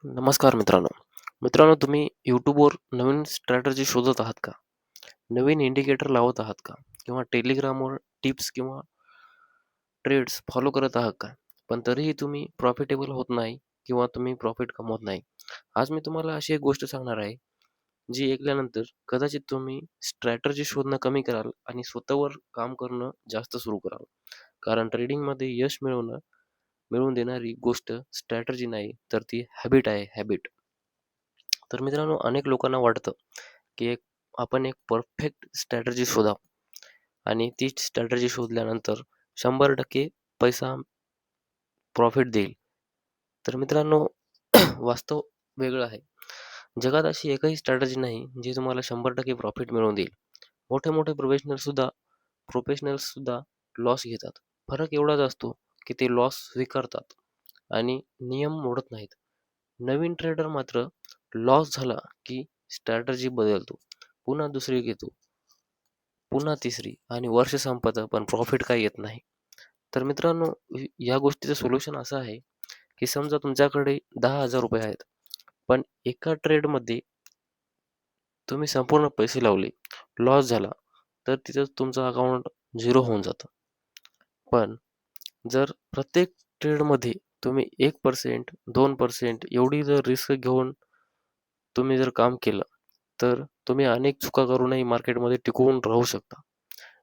नमस्कार मित्रांनो. मित्रांनो, तुम्ही YouTubeवर नवीन स्ट्रॅटेजी शोधत आहात का? नवीन इंडिकेटर लावत आहात का? किंवा Telegramवर टिप्स किंवा ट्रेड्स फॉलो करत आहात का? पण तरीही तुम्ही प्रॉफिटेबल होत नाही किंवा तुम्ही प्रॉफिट कमवत नाही. आज मी तुम्हाला अशी एक गोष्ट सांगणार आहे, जी ऐकल्यानंतर कदाचित तुम्ही स्ट्रॅटेजी शोधणं कमी कराल आणि स्वतःवर काम करणं जास्त सुरू कराल. कारण ट्रेडिंगमध्ये यश मिळवून देणारी गोष्ट स्ट्रॅटेजी नाही, तर ती हॅबिट आहे, हॅबिट. तर मित्रांनो, अनेक लोकांना वाटतं, की आपण एक परफेक्ट स्ट्रॅटेजी शोधावं आणि तीच स्ट्रॅटेजी शोधल्यानंतर 100% पैसा प्रॉफिट देईल. तर मित्रांनो, वास्तव वेगळं आहे. जगात अशी एकही स्ट्रॅटेजी नाही, जी तुम्हाला 100% प्रॉफिट मिळवून देईल. मोठे-मोठे प्रोफेशनल्ससुद्धा लॉस घेतात. फरक एवढाच असतो, की ते लॉस स्वीकारतात आणि नियम मोडत नाहीत. नवीन ट्रेडर मात्र लॉस झाला, की स्ट्रॅटेजी बदलतो. पुन्हा दुसरी घेतो, पुन्हा तिसरी आणि वर्ष संपतं, पण प्रॉफिट काही येत नाही. तर मित्रांनो, या गोष्टीचं सोल्युशन असं आहे, की समजा तुमच्याकडे ₹10,000 आहेत, पण एका ट्रेडमध्ये तुम्ही संपूर्ण पैसे लावले, लॉस झाला, तर तिथंच तुमचं अकाउंट झिरो होऊन जातं. पण जर प्रत्येक ट्रेडमध्ये तुम्ही 1% 2% एवढी जर रिस्क घेऊन तुम्ही जर काम केलं, तर तुम्ही अनेक चुका करूनही मार्केटमध्ये टिकून राहू शकता.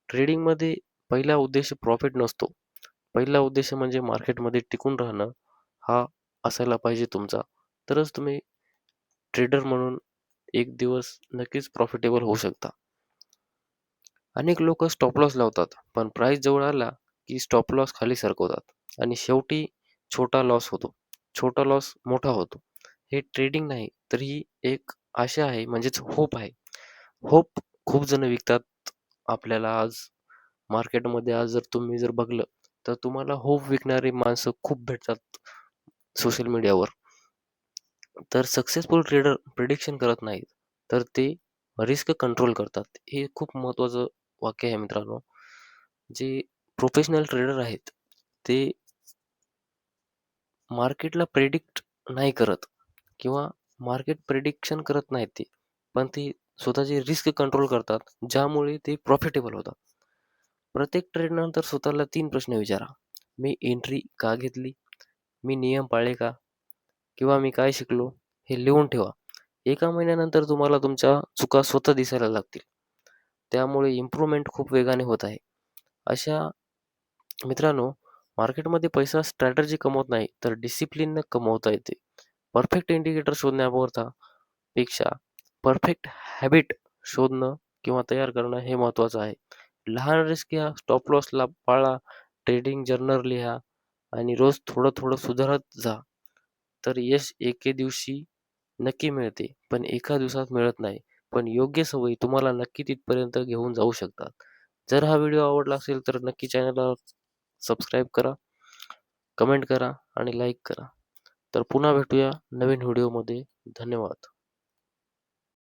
ट्रेडिंगमध्ये पहिला उद्देश प्रॉफिट नसतो. पहिला उद्देश म्हणजे मार्केटमध्ये टिकून राहणं हा असायला पाहिजे तुमचा. तरच तुम्ही ट्रेडर म्हणून एक दिवस नक्कीच प्रॉफिटेबल होऊ शकता. अनेक लोक स्टॉप लॉस लावतात, पण प्राईस जवळ आला की स्टॉप लॉस खाली सरकवतात आणि शेवटी छोटा लॉस होतो. छोटा लॉस मोठा होतो. हे ट्रेडिंग नाही, तर ही एक आशा आहे, म्हणजेच होप आहे. होप खूप जण विकतात आपल्याला आज मार्केटमध्ये. आज जर तुम्ही जर बघलं, तर तुम्हाला होप विकणारी माणसं खूप भेटतात सोशल मीडियावर. तर सक्सेसफुल ट्रेडर प्रिडिक्शन करत नाहीत, तर ते रिस्क कंट्रोल करतात. हे खूप महत्त्वाचं वाक्य आहे मित्रांनो. जे प्रोफेशनल ट्रेडर आहेत, ते मार्केटला प्रेडिक्ट नाही करत किंवा मार्केट प्रिडिक्शन करत नाहीत ते. पण ते स्वतःची रिस्क कंट्रोल करतात, ज्यामुळे ते प्रॉफिटेबल होतात. प्रत्येक ट्रेडनंतर स्वतःला 3 प्रश्न विचारा. मी एंट्री का घेतली? मी नियम पाळले का? किंवा मी काय शिकलो? हे लिहून ठेवा. एका महिन्यानंतर तुम्हाला तुमच्या चुका स्वतः दिसायला लागतील. त्यामुळे इम्प्रूव्हमेंट खूप वेगाने होत आहे. अशा मित्रांनो, मार्केटमध्ये पैसा स्ट्रॅटेजी कमवत नाही, तर डिसिप्लिननं कमवता येते. परफेक्ट इंडिकेटर शोधण्यापेक्षा पेक्षा परफेक्ट हॅबिट शोधणं किंवा तयार करणं हे महत्त्वाचं आहे. लहान रिस्क घ्या, स्टॉप लॉसला पाळा, ट्रेडिंग जर्नल लिहा आणि रोज थोडं-थोडं सुधारत जा. तर यश एके दिवशी नक्की मिळते, पण एका दिवसात मिळत नाही. पण योग्य सवयी तुम्हाला नक्की तिथपर्यंत घेऊन जाऊ शकतात. जर हा व्हिडिओ आवडला असेल, तर नक्की चॅनलला सबस्क्राईब करा, कमेंट करा आणि लाईक करा. तर पुन्हा भेटूया नवीन व्हिडिओमध्ये. धन्यवाद.